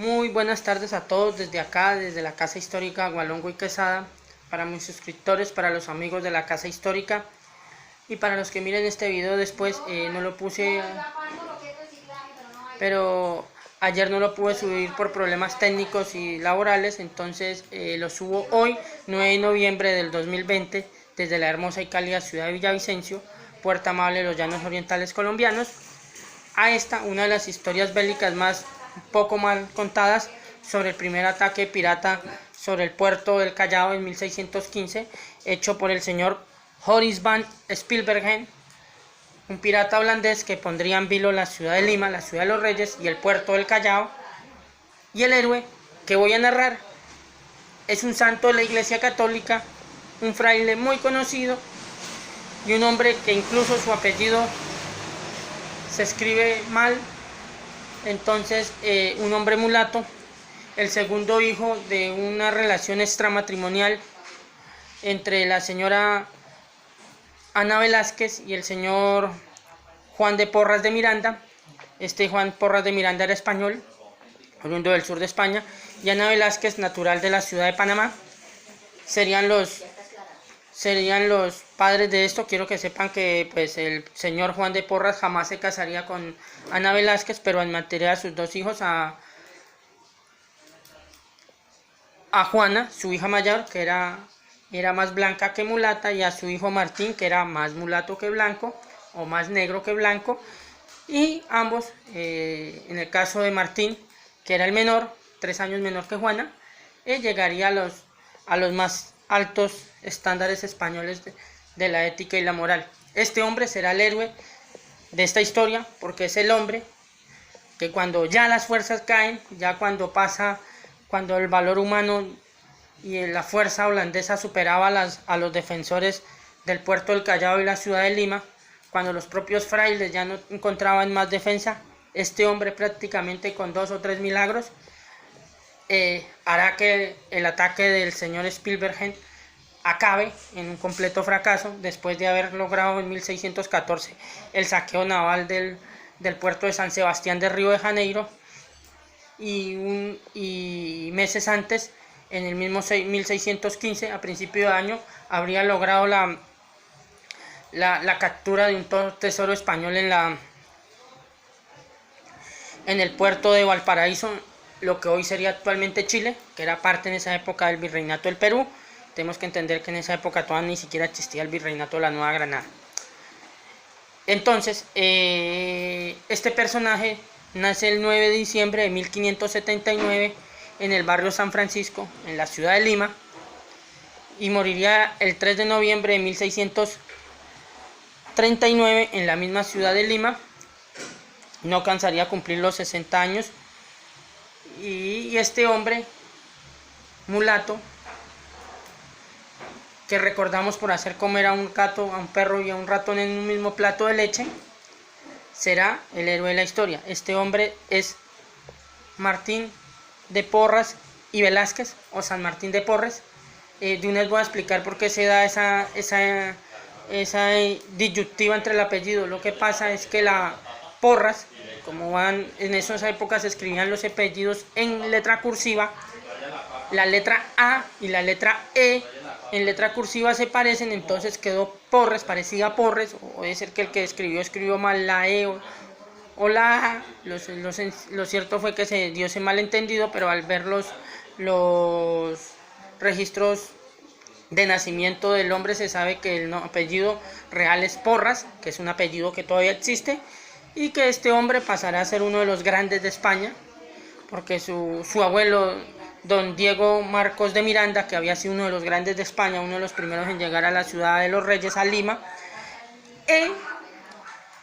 Muy buenas tardes a todos desde acá, desde la Casa Histórica Gualongo y Quesada, para mis suscriptores, para los amigos de la Casa Histórica y para los que miren este video después. No lo puse, pero ayer no lo pude subir por problemas técnicos y laborales, entonces lo subo hoy, 9 de noviembre del 2020, desde la hermosa y cálida ciudad de Villavicencio, puerta amable de los llanos orientales colombianos, a esta, una de las historias bélicas más poco mal contadas sobre el primer ataque pirata sobre el puerto del Callao en 1615, hecho por el señor Joris van Spilbergen, un pirata holandés que pondría en vilo la ciudad de Lima, la ciudad de los Reyes y el puerto del Callao. Y el héroe que voy a narrar es un santo de la Iglesia Católica, un fraile muy conocido y un hombre que incluso su apellido se escribe mal. Entonces, un hombre mulato, el segundo hijo de una relación extramatrimonial entre la señora Ana Velázquez y el señor Juan de Porras de Miranda. Este Juan Porras de Miranda era español, oriundo del sur de España, y Ana Velázquez, natural de la ciudad de Panamá. Serían los padres de esto. Quiero que sepan que pues el señor Juan de Porras jamás se casaría con Ana Velázquez, pero admitiría a sus dos hijos, a Juana, su hija mayor, que era más blanca que mulata, y a su hijo Martín, que era más mulato que blanco, o más negro que blanco. Y ambos, en el caso de Martín, que era el menor, 3 años menor que Juana, llegaría a los más altos estándares españoles de la ética y la moral. Este hombre será el héroe de esta historia, porque es el hombre que cuando ya las fuerzas caen, ya cuando el valor humano y la fuerza holandesa superaba a los defensores del puerto del Callao y la ciudad de Lima, cuando los propios frailes ya no encontraban más defensa, este hombre, prácticamente con 2 o 3 milagros, hará que el ataque del señor Spilbergen acabe en un completo fracaso, después de haber logrado en 1614 el saqueo naval del puerto de San Sebastián de Río de Janeiro, y meses antes, en el mismo 1615, a principio de año, habría logrado la captura de un tesoro español en el puerto de Valparaíso, lo que hoy sería actualmente Chile, que era parte en esa época del Virreinato del Perú. Tenemos que entender que en esa época todavía ni siquiera existía el Virreinato de la Nueva Granada. Entonces, este personaje nace el 9 de diciembre de 1579 en el barrio San Francisco, en la ciudad de Lima, y moriría el 3 de noviembre de 1639 en la misma ciudad de Lima. No alcanzaría a cumplir los 60 años. Y este hombre mulato, que recordamos por hacer comer a un gato, a un perro y a un ratón en un mismo plato de leche, será el héroe de la historia. Este hombre es Martín de Porras y Velázquez, o San Martín de Porres. De una vez voy a explicar por qué se da esa disyuntiva entre el apellido. Lo que pasa es que la Porras, como en esas épocas se escribían los apellidos en letra cursiva, la letra A y la letra E en letra cursiva se parecen, entonces quedó Porres, parecida a Porres, o puede ser que el que escribió mal la E o la A. Lo cierto fue que se dio ese malentendido, pero al ver los registros de nacimiento del hombre se sabe que el apellido real es Porras, que es un apellido que todavía existe, y que este hombre pasará a ser uno de los grandes de España, porque su abuelo, don Diego Marcos de Miranda, que había sido uno de los grandes de España, uno de los primeros en llegar a la ciudad de los Reyes, a Lima,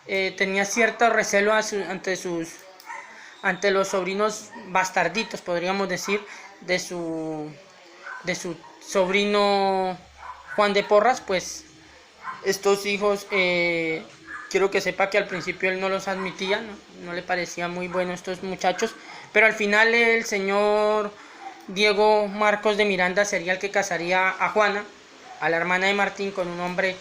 tenía cierto recelo ante los sobrinos bastarditos, podríamos decir, de su sobrino Juan de Porras. Pues estos hijos, quiero que sepa que al principio él no los admitía, no le parecía muy bueno estos muchachos, pero al final el señor Diego Marcos de Miranda sería el que casaría a Juana, a la hermana de Martín, con un hombre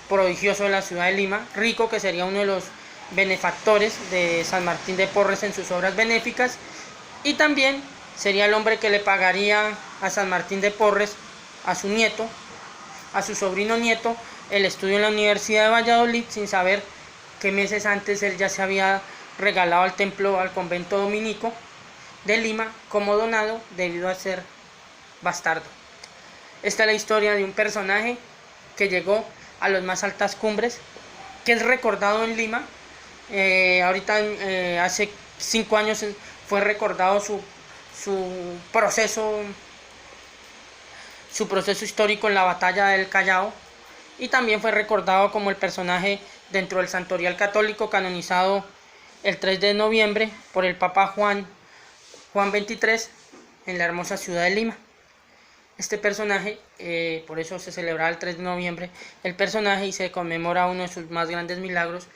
prodigioso de la ciudad de Lima, rico, que sería uno de los benefactores de San Martín de Porres en sus obras benéficas. Y también sería el hombre que le pagaría a San Martín de Porres, a su nieto, a su sobrino nieto, el estudio en la Universidad de Valladolid, sin saber que meses antes él ya se había regalado al templo, al convento dominico de Lima, como donado debido a ser bastardo. Esta es la historia de un personaje que llegó a las más altas cumbres, que es recordado en Lima. Ahorita hace 5 años fue recordado su proceso histórico en la batalla del Callao, y también fue recordado como el personaje dentro del santorial católico canonizado el 3 de noviembre por el Papa Juan XXIII en la hermosa ciudad de Lima. Este personaje, por eso se celebra el 3 de noviembre el personaje, y se conmemora uno de sus más grandes milagros,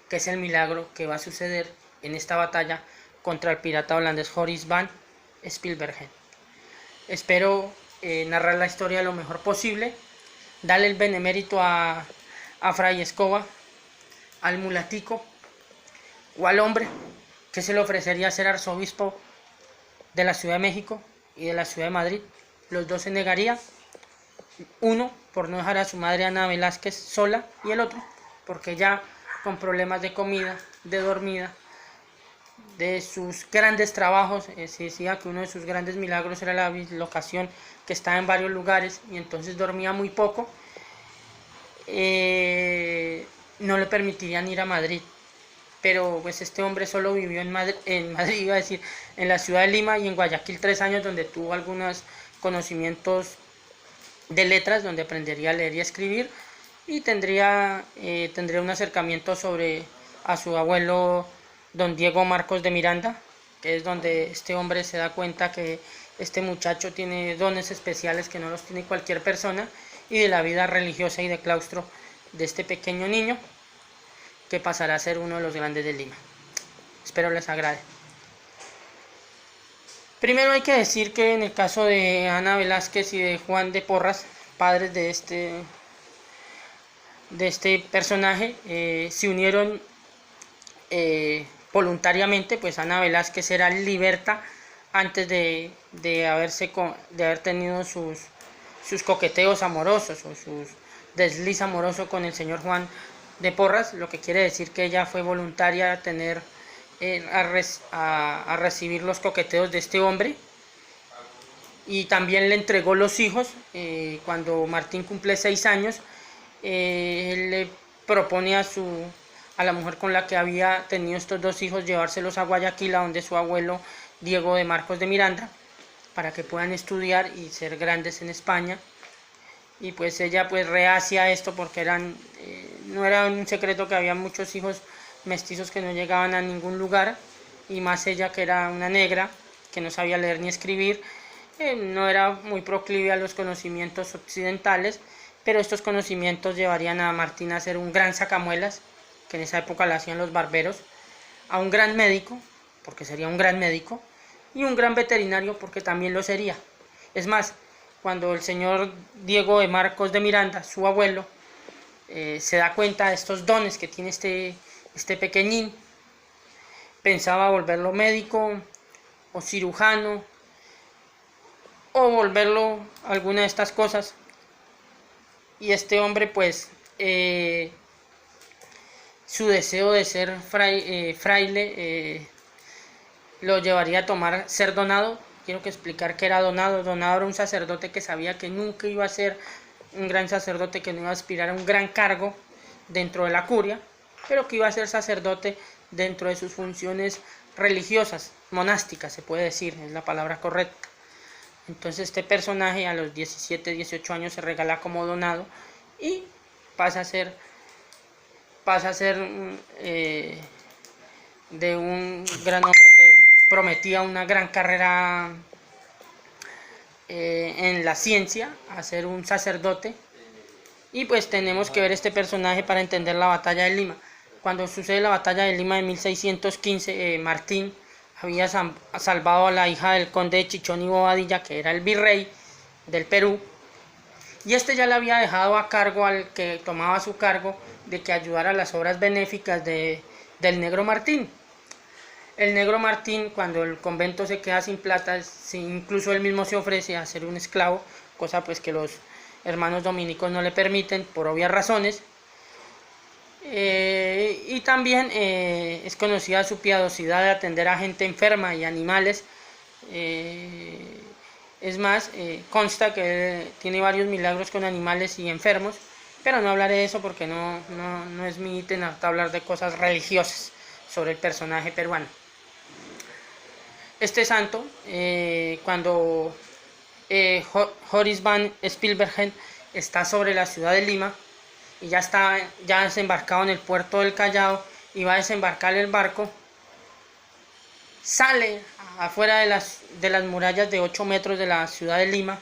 que es el milagro que va a suceder en esta batalla contra el pirata holandés Joris van Spilbergen. Espero narrar la historia lo mejor posible, darle el benemérito a Fray Escoba, al mulatico o al hombre que se le ofrecería ser arzobispo de la Ciudad de México y de la Ciudad de Madrid. Los dos se negaría, uno por no dejar a su madre Ana Velázquez sola, y el otro porque ya con problemas de comida, de dormida, de sus grandes trabajos, se decía que uno de sus grandes milagros era la bislocación, que estaba en varios lugares y entonces dormía muy poco, no le permitirían ir a Madrid. Pero pues este hombre solo vivió en Madrid, iba a decir, en la ciudad de Lima y en Guayaquil 3 años, donde tuvo algunos conocimientos de letras, donde aprendería a leer y a escribir, y tendría un acercamiento a su abuelo don Diego Marcos de Miranda, que es donde este hombre se da cuenta que este muchacho tiene dones especiales que no los tiene cualquier persona, y de la vida religiosa y de claustro de este pequeño niño, que pasará a ser uno de los grandes de Lima. Espero les agrade. Primero hay que decir que en el caso de Ana Velázquez y de Juan de Porras, padres de este personaje, se unieron voluntariamente. Pues Ana Velázquez era liberta antes de haber tenido sus coqueteos amorosos o sus desliz amoroso con el señor Juan de Porras, lo que quiere decir que ella fue voluntaria a recibir los coqueteos de este hombre, y también le entregó los hijos. Cuando Martín cumple 6 años, él le propone a la mujer con la que había tenido estos 2 hijos llevárselos a Guayaquil, a donde su abuelo Diego de Marcos de Miranda, para que puedan estudiar y ser grandes en España. Y pues ella pues reacia a esto, porque no era un secreto que había muchos hijos mestizos que no llegaban a ningún lugar, y más ella, que era una negra que no sabía leer ni escribir, no era muy proclive a los conocimientos occidentales, pero estos conocimientos llevarían a Martín a ser un gran sacamuelas, que en esa época lo hacían los barberos, a un gran médico, porque sería un gran médico, y un gran veterinario, porque también lo sería. Es más, cuando el señor Diego de Marcos de Miranda, su abuelo, se da cuenta de estos dones que tiene este pequeñín, pensaba volverlo médico o cirujano, o volverlo alguna de estas cosas, y este hombre pues su deseo de ser fraile lo llevaría a ser donado. Quiero que explicar qué era donado. Donado era un sacerdote que sabía que nunca iba a ser un gran sacerdote, que no iba a aspirar a un gran cargo dentro de la curia, pero que iba a ser sacerdote dentro de sus funciones religiosas, monásticas, se puede decir, es la palabra correcta. Entonces este personaje a los 17, 18 años se regala como donado, y pasa a ser de un gran hombre que prometía una gran carrera en la ciencia, a ser un sacerdote. Y pues tenemos que ver este personaje para entender la batalla de Lima. Cuando sucede la batalla de Lima en 1615, Martín había salvado a la hija del conde de Chichón y Bobadilla, que era el virrey del Perú, y este ya le había dejado a cargo al que tomaba su cargo de que ayudara a las obras benéficas del negro Martín. El negro Martín, cuando el convento se queda sin plata, incluso él mismo se ofrece a ser un esclavo, cosa pues que los hermanos dominicos no le permiten por obvias razones. Y también es conocida su piadosidad de atender a gente enferma y animales. Es más, consta que tiene varios milagros con animales y enfermos, pero no hablaré de eso porque no es mi ítem hablar de cosas religiosas sobre el personaje peruano. Este santo, cuando Joris van Spilbergen está sobre la ciudad de Lima y ya desembarcado en el puerto del Callao y va a desembarcar el barco, sale afuera de las murallas de 8 metros de la ciudad de Lima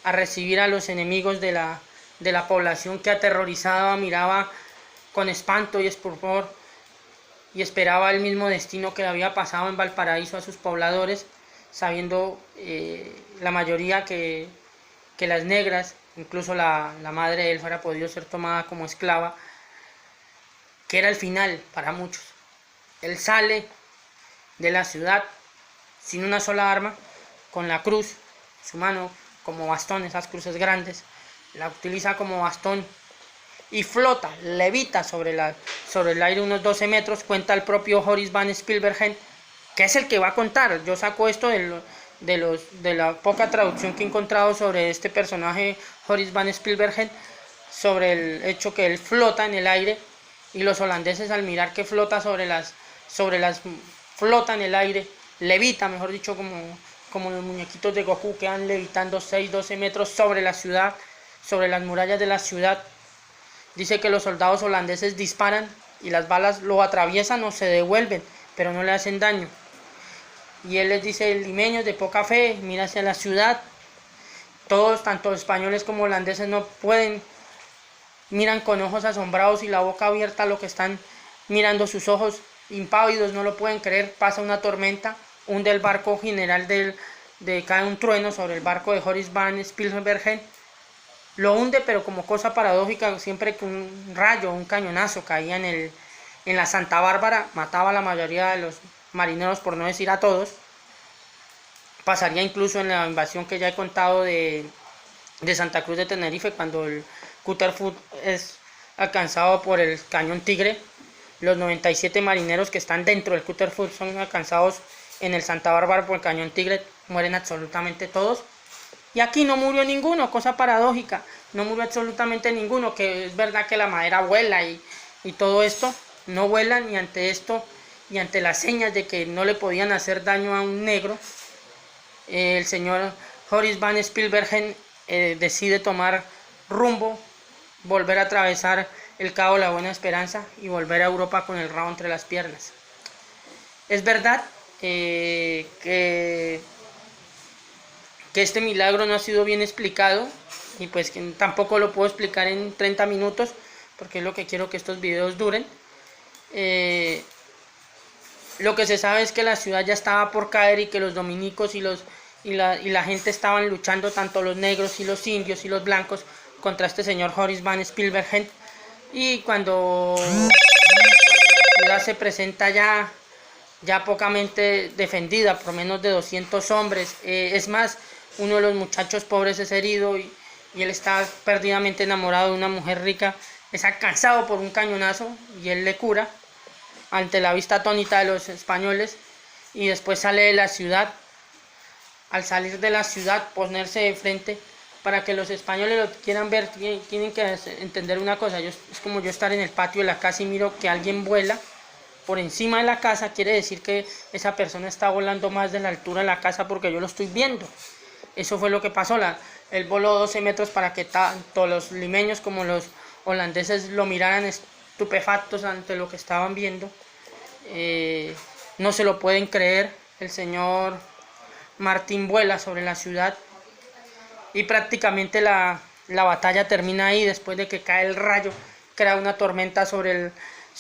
a recibir a los enemigos de la población que aterrorizada miraba con espanto y estupor y esperaba el mismo destino que le había pasado en Valparaíso a sus pobladores, sabiendo la mayoría que las negras, incluso la madre de él, fuera podido ser tomada como esclava, que era el final para muchos. Él sale de la ciudad sin una sola arma, con la cruz, su mano como bastón, esas cruces grandes, la utiliza como bastón y flota, levita sobre el aire unos 12 metros, cuenta el propio Joris van Spilbergen, que es el que va a contar. Yo saco esto de la poca traducción que he encontrado sobre este personaje Joris van Spilbergen, sobre el hecho que él flota en el aire y los holandeses al mirar que flota flota en el aire, levita, mejor dicho, como los muñequitos de Goku que van levitando 6-12 metros sobre la ciudad, sobre las murallas de la ciudad. Dice que los soldados holandeses disparan y las balas lo atraviesan o se devuelven, pero no le hacen daño. Y él les dice: limeños de poca fe, mira hacia la ciudad. Todos, tanto españoles como holandeses, no pueden, miran con ojos asombrados y la boca abierta a lo que están mirando. Sus ojos impávidos no lo pueden creer. Pasa una tormenta, hunde el barco general cae un trueno sobre el barco de Joris van Spilbergen. Lo hunde, pero como cosa paradójica, siempre que un rayo, un cañonazo caía en la Santa Bárbara, mataba a la mayoría de los marineros, por no decir a todos. Pasaría incluso en la invasión que ya he contado de Santa Cruz de Tenerife, cuando el Cutterfoot es alcanzado por el cañón Tigre. Los 97 marineros que están dentro del Cutterfoot son alcanzados en el Santa Bárbara por el cañón Tigre, mueren absolutamente todos. Y aquí no murió ninguno, cosa paradójica, no murió absolutamente ninguno, que es verdad que la madera vuela y todo esto, no vuelan, y ante esto, y ante las señas de que no le podían hacer daño a un negro, el señor Joris van Spilbergen decide tomar rumbo, volver a atravesar el Cabo de la Buena Esperanza y volver a Europa con el rabo entre las piernas. Es verdad que este milagro no ha sido bien explicado y pues que tampoco lo puedo explicar en 30 minutos porque es lo que quiero que estos videos duren. Lo que se sabe es que la ciudad ya estaba por caer y que los dominicos y la gente estaban luchando, tanto los negros y los indios y los blancos, contra este señor Joris van Spilbergen. Y cuando la ciudad se presenta ya pocamente defendida por menos de 200 hombres, es más, uno de los muchachos pobres es herido y él está perdidamente enamorado de una mujer rica, es alcanzado por un cañonazo y él le cura ante la vista atónita de los españoles, y después sale de la ciudad. Al salir de la ciudad, ponerse de frente, para que los españoles lo quieran ver, tienen que entender una cosa. Es como yo estar en el patio de la casa y miro que alguien vuela por encima de la casa, quiere decir que esa persona está volando más de la altura de la casa porque yo lo estoy viendo. Eso fue lo que pasó. Él voló 12 metros para que tanto los limeños como los holandeses lo miraran estupefactos ante lo que estaban viendo. No se lo pueden creer. El señor Martín vuela sobre la ciudad y prácticamente la batalla termina ahí, después de que cae el rayo, crea una tormenta sobre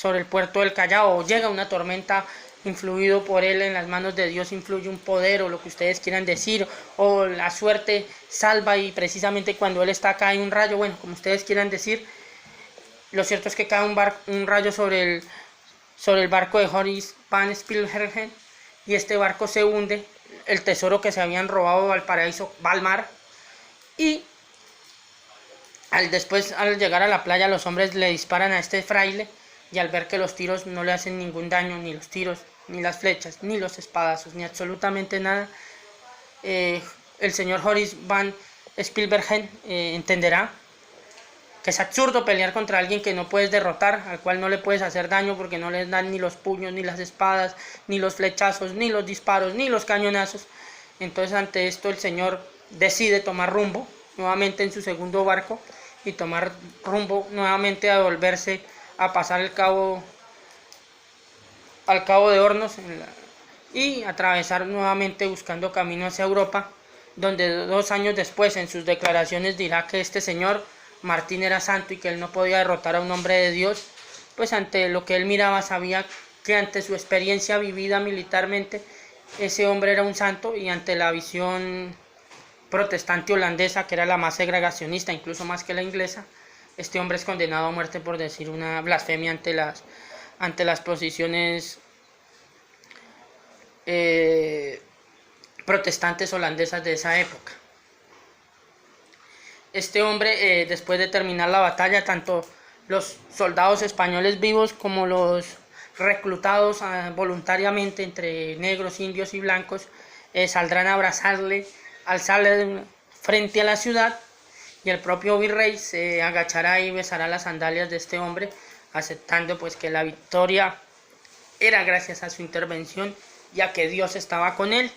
el puerto del Callao, o llega una tormenta influido por él. En las manos de Dios influye un poder, o lo que ustedes quieran decir, o la suerte salva, y precisamente cuando él está acá hay un rayo, bueno, como ustedes quieran decir. Lo cierto es que cae un rayo sobre el barco de Joris van Spilbergen y este barco se hunde, el tesoro que se habían robado de Valparaíso va al mar, y después al llegar a la playa los hombres le disparan a este fraile, y al ver que los tiros no le hacen ningún daño, ni los tiros, ni las flechas, ni los espadazos, ni absolutamente nada, el señor Horace Van Spilbergen entenderá que es absurdo pelear contra alguien que no puedes derrotar, al cual no le puedes hacer daño porque no les dan ni los puños, ni las espadas, ni los flechazos, ni los disparos, ni los cañonazos. Entonces ante esto el señor decide tomar rumbo nuevamente en su segundo barco y tomar rumbo nuevamente a volverse a pasar al cabo de Hornos y atravesar nuevamente buscando camino hacia Europa, donde 2 años después en sus declaraciones dirá que este señor Martín era santo y que él no podía derrotar a un hombre de Dios, pues ante lo que él miraba sabía que ante su experiencia vivida militarmente ese hombre era un santo, y ante la visión protestante holandesa, que era la más segregacionista, incluso más que la inglesa, este hombre es condenado a muerte por decir una blasfemia ante las posiciones protestantes holandesas de esa época. Este hombre, después de terminar la batalla, tanto los soldados españoles vivos como los reclutados voluntariamente entre negros, indios y blancos, saldrán a abrazarle, alzarle frente a la ciudad, y el propio virrey se agachará y besará las sandalias de este hombre, aceptando pues que la victoria era gracias a su intervención, ya que Dios estaba con él.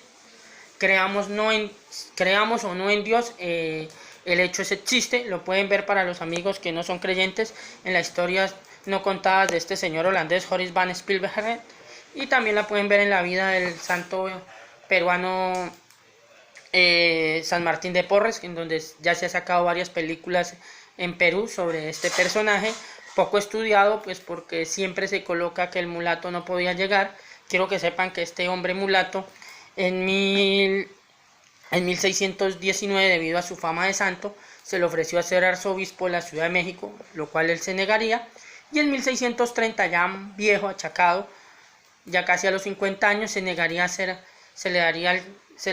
Creamos o no en Dios, el hecho existe, lo pueden ver para los amigos que no son creyentes en las historias no contadas de este señor holandés Horace Van Spilbergen, y también la pueden ver en la vida del santo peruano San Martín de Porres, en donde ya se ha sacado varias películas en Perú sobre este personaje, poco estudiado pues porque siempre se coloca que el mulato no podía llegar. Quiero que sepan que este hombre mulato en 1619, debido a su fama de santo, se le ofreció a ser arzobispo de la Ciudad de México, lo cual él se negaría, y en 1630, ya viejo, achacado, ya casi a los 50 años, se le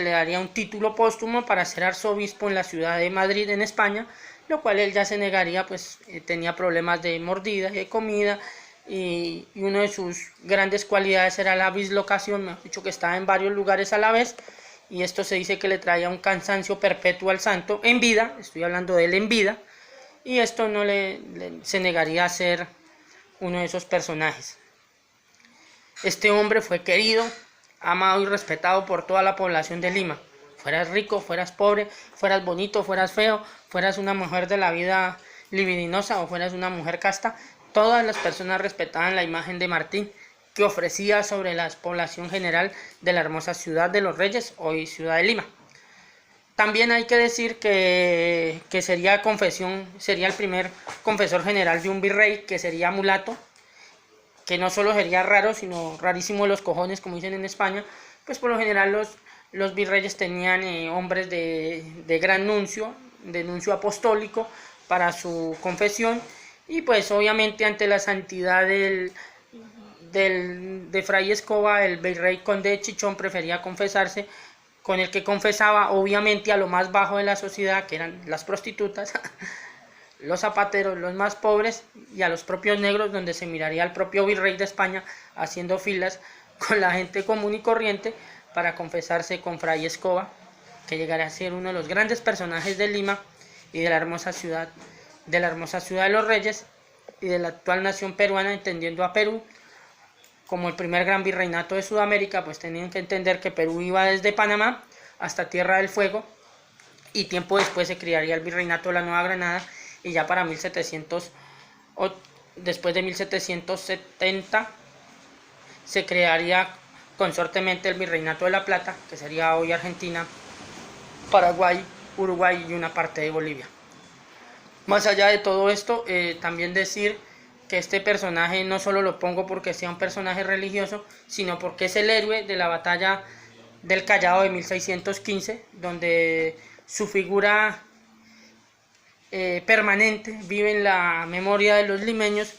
daría un título póstumo para ser arzobispo en la ciudad de Madrid, en España, lo cual él ya se negaría, pues tenía problemas de mordida y de comida, y una de sus grandes cualidades era la bislocación, me ha dicho que estaba en varios lugares a la vez, y esto se dice que le traía un cansancio perpetuo al santo en vida, estoy hablando de él en vida, y esto no se negaría a ser uno de esos personajes. Este hombre fue querido, amado y respetado por toda la población de Lima. Fueras rico, fueras pobre, fueras bonito, fueras feo, fueras una mujer de la vida libidinosa o fueras una mujer casta, todas las personas respetaban la imagen de Martín que ofrecía sobre la población general de la hermosa ciudad de los Reyes, hoy ciudad de Lima. También hay que decir que sería el primer confesor general de un virrey, que sería mulato, que no solo sería raro, sino rarísimo de los cojones, como dicen en España, pues por lo general los virreyes tenían hombres de gran nuncio, de nuncio apostólico para su confesión, y pues obviamente ante la santidad de Fray Escoba, el virrey conde de Chichón prefería confesarse con el que confesaba, obviamente a lo más bajo de la sociedad, que eran las prostitutas, los zapateros, los más pobres, y a los propios negros, donde se miraría al propio virrey de España haciendo filas con la gente común y corriente para confesarse con Fray Escoba, que llegará a ser uno de los grandes personajes de Lima y de la hermosa ciudad de los Reyes y de la actual nación peruana, entendiendo a Perú como el primer gran virreinato de Sudamérica. Pues tenían que entender que Perú iba desde Panamá hasta Tierra del Fuego, y tiempo después se crearía el virreinato de la Nueva Granada, y ya para después de 1770 se crearía consortemente el virreinato de La Plata, que sería hoy Argentina, Paraguay, Uruguay y una parte de Bolivia. Más allá de todo esto, también decir que este personaje no solo lo pongo porque sea un personaje religioso, sino porque es el héroe de la batalla del Callao de 1615, donde su figura permanente vive en la memoria de los limeños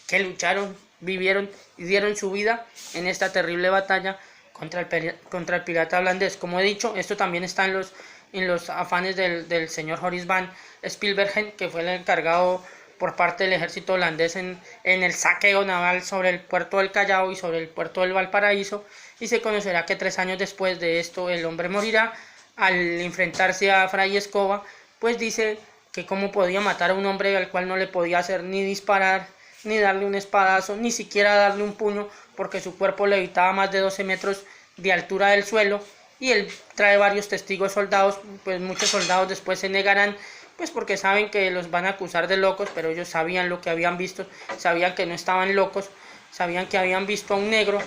que lucharon, vivieron y dieron su vida en esta terrible batalla, contra el pirata holandés. Como he dicho, esto también está en los afanes del señor Joris van Spilbergen, que fue el encargado por parte del ejército holandés en el saqueo naval sobre el puerto del Callao y sobre el puerto del Valparaíso, y se conocerá que 3 años después de esto el hombre morirá al enfrentarse a Fray Escoba, pues dice que cómo podía matar a un hombre al cual no le podía hacer ni disparar, ni darle un espadazo, ni siquiera darle un puño, porque su cuerpo levitaba más de 12 metros de altura del suelo, y él trae varios testigos soldados, pues muchos soldados después se negarán, pues porque saben que los van a acusar de locos, pero ellos sabían lo que habían visto, sabían que no estaban locos, sabían que habían visto a un negro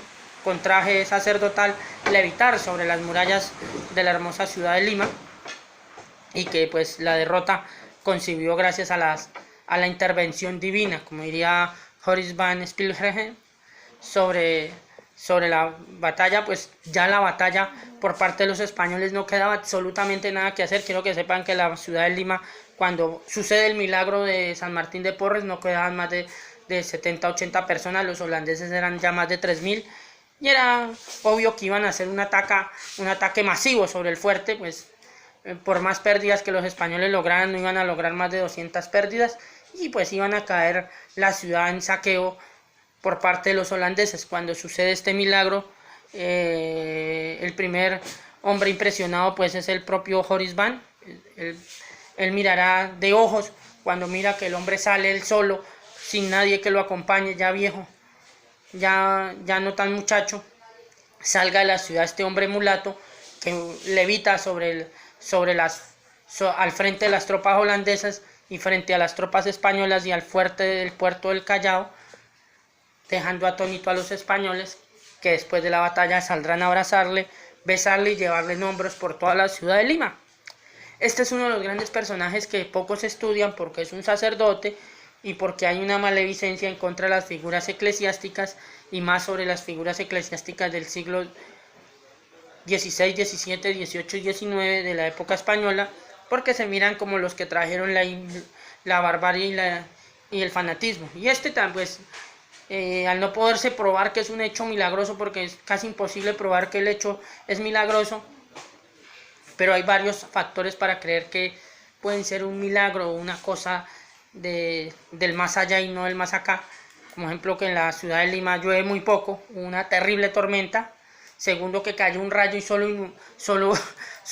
con traje sacerdotal levitar sobre las murallas de la hermosa ciudad de Lima, y que pues la derrota concibió gracias a la intervención divina, como diría Joris van Spilbergen sobre la batalla. Pues ya la batalla por parte de los españoles no quedaba absolutamente nada que hacer. Quiero que sepan que la ciudad de Lima, cuando sucede el milagro de San Martín de Porres, no quedaban más de 70-80 personas, los holandeses eran ya más de 3000, y era obvio que iban a hacer un ataque masivo sobre el fuerte. Pues por más pérdidas que los españoles lograran, no iban a lograr más de 200 pérdidas, y pues iban a caer la ciudad en saqueo por parte de los holandeses. Cuando sucede este milagro, el primer hombre impresionado pues es el propio Joris van. Él mirará de ojos cuando mira que el hombre sale él solo, sin nadie que lo acompañe, ya viejo, ya no tan muchacho, salga de la ciudad este hombre mulato que levita al frente de las tropas holandesas y frente a las tropas españolas y al fuerte del puerto del Callao, dejando atónito a los españoles, que después de la batalla saldrán a abrazarle, besarle y llevarle en hombros por toda la ciudad de Lima. Este es uno de los grandes personajes que pocos estudian, porque es un sacerdote y porque hay una maleficencia en contra de las figuras eclesiásticas, y más sobre las figuras eclesiásticas del siglo XVI, XVII, XVIII y XIX de la época española, porque se miran como los que trajeron la barbarie y el fanatismo. Y pues, al no poderse probar que es un hecho milagroso, porque es casi imposible probar que el hecho es milagroso, pero hay varios factores para creer que pueden ser un milagro o una cosa del más allá y no del más acá. Como ejemplo, que en la ciudad de Lima llueve muy poco, una terrible tormenta. Segundo, que cayó un rayo y solo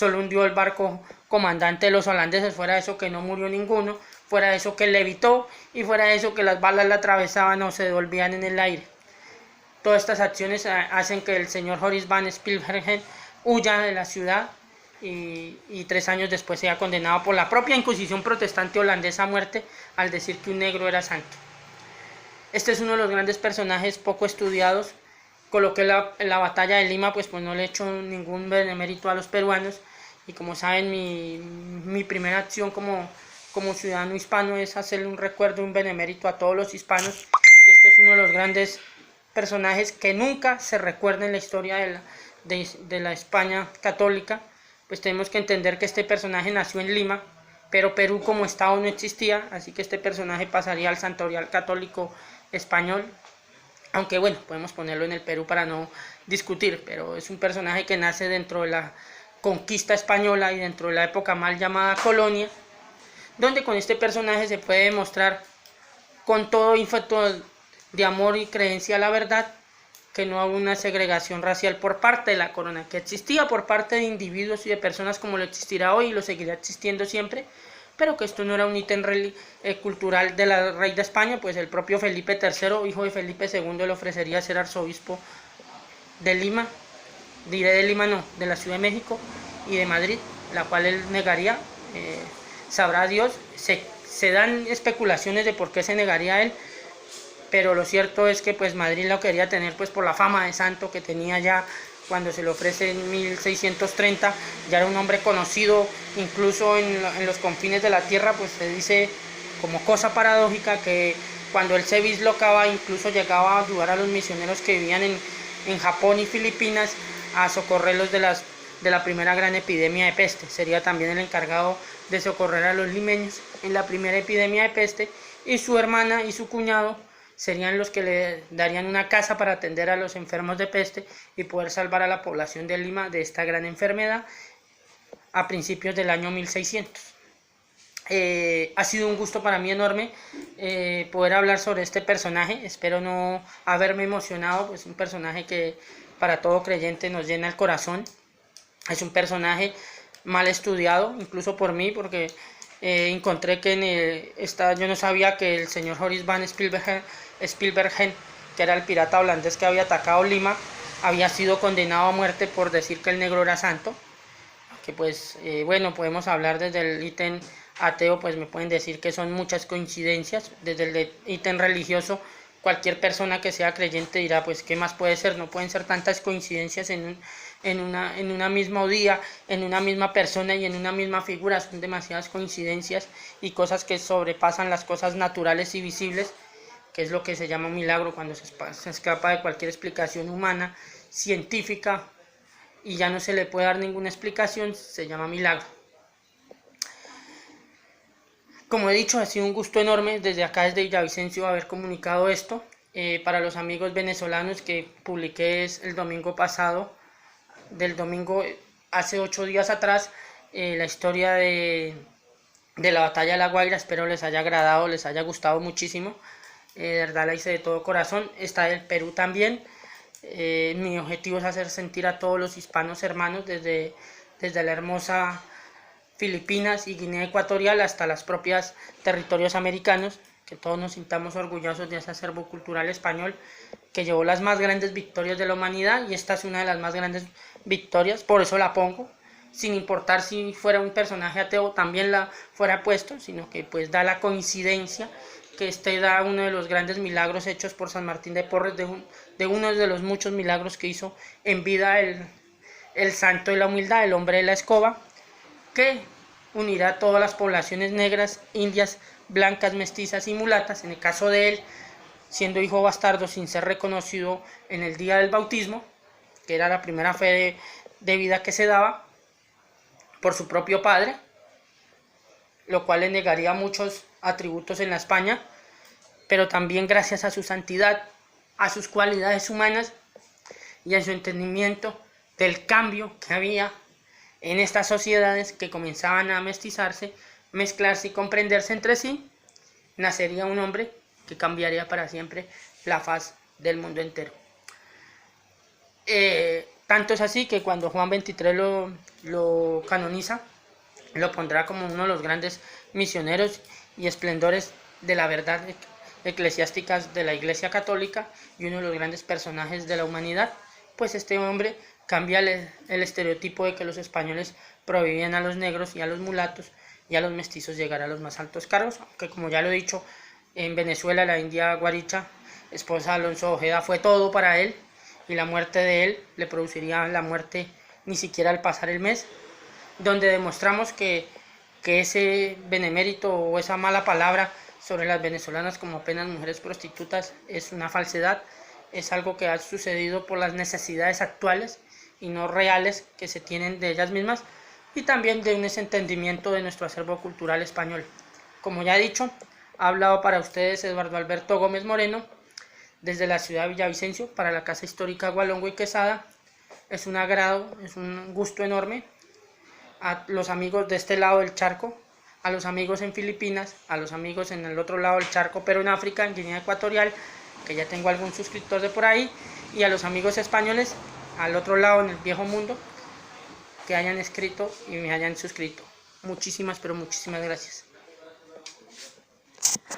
hundió el barco comandante de los holandeses. Fuera de eso, que no murió ninguno. Fuera de eso, que levitó. Y fuera de eso, que las balas la atravesaban o se devolvían en el aire. Todas estas acciones hacen que el señor Joris van Spilbergen huya de la ciudad, y 3 años después sea condenado por la propia Inquisición protestante holandesa a muerte al decir que un negro era santo. Este es uno de los grandes personajes poco estudiados, con lo que la batalla de Lima pues no le he hecho ningún benemérito a los peruanos, y como saben, mi primera acción como ciudadano hispano es hacerle un recuerdo, un benemérito a todos los hispanos, y este es uno de los grandes personajes que nunca se recuerda en la historia de la España católica. Pues tenemos que entender que este personaje nació en Lima, pero Perú como estado no existía, así que este personaje pasaría al santorial católico español, aunque bueno, podemos ponerlo en el Perú para no discutir, pero es un personaje que nace dentro de la conquista española y dentro de la época mal llamada colonia, donde con este personaje se puede demostrar con todo ímpetu de amor y creencia a la verdad que no hubo una segregación racial por parte de la corona, que existía por parte de individuos y de personas como lo existirá hoy y lo seguirá existiendo siempre, pero que esto no era un ítem cultural de la rey de España, pues el propio Felipe III, hijo de Felipe II, le ofrecería ser arzobispo de Lima, de la Ciudad de México y de Madrid, la cual él negaría. Sabrá Dios, se dan especulaciones de por qué se negaría a él, pero lo cierto es que pues Madrid lo quería tener pues por la fama de santo que tenía ya cuando se le ofrece en 1630. Ya era un hombre conocido incluso en los confines de la tierra. Pues se dice como cosa paradójica que cuando él se dislocaba incluso llegaba a ayudar a los misioneros que vivían en Japón y Filipinas a socorrerlos de la primera gran epidemia de peste. Sería también el encargado de socorrer a los limeños en la primera epidemia de peste, y su hermana y su cuñado serían los que le darían una casa para atender a los enfermos de peste y poder salvar a la población de Lima de esta gran enfermedad a principios del año 1600. Ha sido un gusto para mí enorme poder hablar sobre este personaje. Espero no haberme emocionado, pues un personaje que para todo creyente nos llena el corazón. Es un personaje mal estudiado, incluso por mí, porque encontré que yo no sabía que el señor Joris van Spilbergen, que era el pirata holandés que había atacado Lima, había sido condenado a muerte por decir que el negro era santo. Que pues, bueno, podemos hablar desde el ítem ateo, pues me pueden decir que son muchas coincidencias. Desde el ítem religioso, cualquier persona que sea creyente dirá, pues, ¿qué más puede ser? No pueden ser tantas coincidencias en una misma día, en una misma persona y en una misma figura. Son demasiadas coincidencias y cosas que sobrepasan las cosas naturales y visibles, que es lo que se llama un milagro, cuando se escapa de cualquier explicación humana, científica, y ya no se le puede dar ninguna explicación, se llama milagro. Como he dicho, ha sido un gusto enorme desde acá, desde Villavicencio, haber comunicado esto. Para los amigos venezolanos, que publiqué el domingo pasado, hace 8 días atrás, la historia de la batalla de La Guaira. Espero les haya agradado, les haya gustado muchísimo. De verdad la hice de todo corazón. Está del Perú también. Mi objetivo es hacer sentir a todos los hispanos hermanos, desde la hermosa Filipinas y Guinea Ecuatorial hasta los propios territorios americanos, que todos nos sintamos orgullosos de ese acervo cultural español que llevó las más grandes victorias de la humanidad, y esta es una de las más grandes victorias, por eso la pongo, sin importar si fuera un personaje ateo también la fuera puesto, sino que pues da la coincidencia que da uno de los grandes milagros hechos por San Martín de Porres, de uno de los muchos milagros que hizo en vida el santo de la humildad, el hombre de la escoba, que unirá a todas las poblaciones negras, indias, blancas, mestizas y mulatas. En el caso de él, siendo hijo bastardo sin ser reconocido en el día del bautismo, que era la primera fe de vida que se daba por su propio padre, lo cual le negaría muchos atributos en la España, pero también gracias a su santidad, a sus cualidades humanas y a su entendimiento del cambio que había en estas sociedades que comenzaban a mestizarse, mezclarse y comprenderse entre sí, nacería un hombre que cambiaría para siempre la faz del mundo entero. Tanto es así que cuando Juan XXIII lo canoniza, lo pondrá como uno de los grandes misioneros y esplendores de la verdad eclesiástica de la Iglesia Católica y uno de los grandes personajes de la humanidad, pues este hombre cambia el estereotipo de que los españoles prohibían a los negros y a los mulatos y a los mestizos llegar a los más altos cargos, aunque como ya lo he dicho, en Venezuela la india Guaricha, esposa de Alonso Ojeda, fue todo para él, y la muerte de él le produciría la muerte ni siquiera al pasar el mes, donde demostramos que ese benemérito o esa mala palabra sobre las venezolanas como apenas mujeres prostitutas es una falsedad, es algo que ha sucedido por las necesidades actuales y no reales que se tienen de ellas mismas, y también de un desentendimiento de nuestro acervo cultural español. Como ya he dicho, ha hablado para ustedes Eduardo Alberto Gómez Moreno, desde la ciudad de Villavicencio, para la Casa Histórica Gualongo y Quesada. Es un agrado, es un gusto enorme. A los amigos de este lado del charco, a los amigos en Filipinas, a los amigos en el otro lado del charco, pero en África, en Guinea Ecuatorial, que ya tengo algún suscriptor de por ahí, y a los amigos españoles al otro lado en el viejo mundo, que hayan escrito y me hayan suscrito. Muchísimas, pero muchísimas gracias.